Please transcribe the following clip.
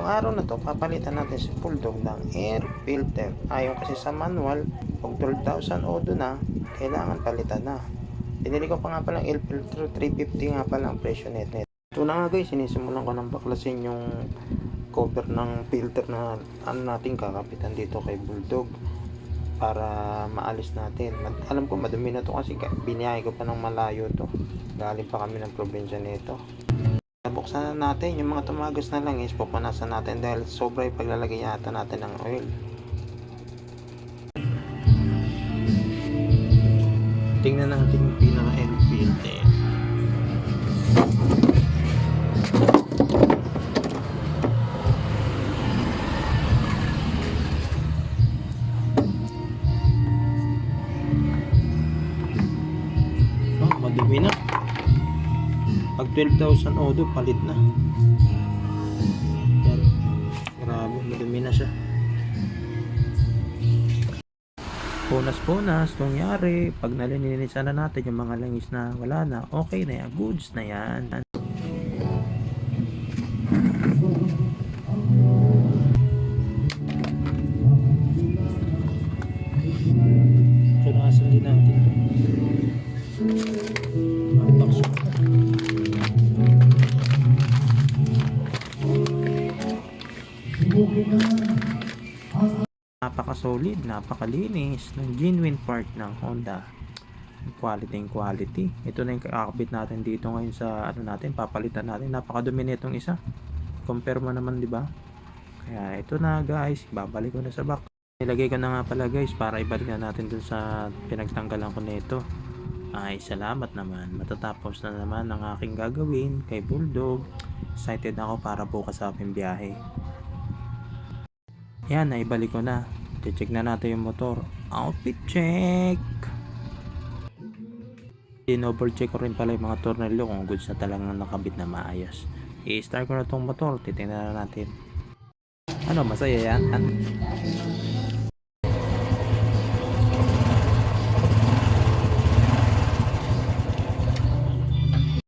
araw na to, papalitan natin si Bulldog ng air filter. Ayon kasi sa manual, pag 12,000 odo na, kailangan palitan na. Pinili ko pa nga palang air filter, 350 nga pala ang presyo nito. Ito na nga guys, sinisimulan ko ng baklasin yung cover ng filter na natin kakapitan dito kay Bulldog para maalis natin. Alam ko madumi na to kasi biniyahe ko pa ng malayo to. Galing pa kami ng probinsya nito. Buksan na natin yung mga tumagas na langis, pupunasan natin dahil sobra yung paglalagay yata natin ng oil. Tingnan natin yung pinaka-end filter. Oh, madumi na. Pag 12,000 odo, palit na. Yan. Grabe, madumi na siya. Punas-punas, nangyari. Pag nalinisan na natin yung mga langis na wala na, okay na yan. Goods na yan. Punasan din natin ito. Napaka-solid, napakalinis ng genuine part ng Honda. Quality. Ito na yung kakabit natin dito ngayon sa natin, papalitan natin. Napakadumi nitong isa. Compare mo naman, 'di ba? Kaya ito na guys, babalik ko na sa back. Nilagay ko na nga pala guys para ibalik na natin dun sa pinagtanggalan ko nito. Ay, salamat naman. Matatapos na naman ang aking gagawin kay Bulldog. Excited ako para bukas sa aking biyahe. Yan, naibalik ko na. Check na natin yung motor. Outfit check. Double check ko rin pala yung mga tornilyo kung goods na talagang nakabit na maayos. I-start ko na tong motor. Titingnan na natin. Ano, masaya yan?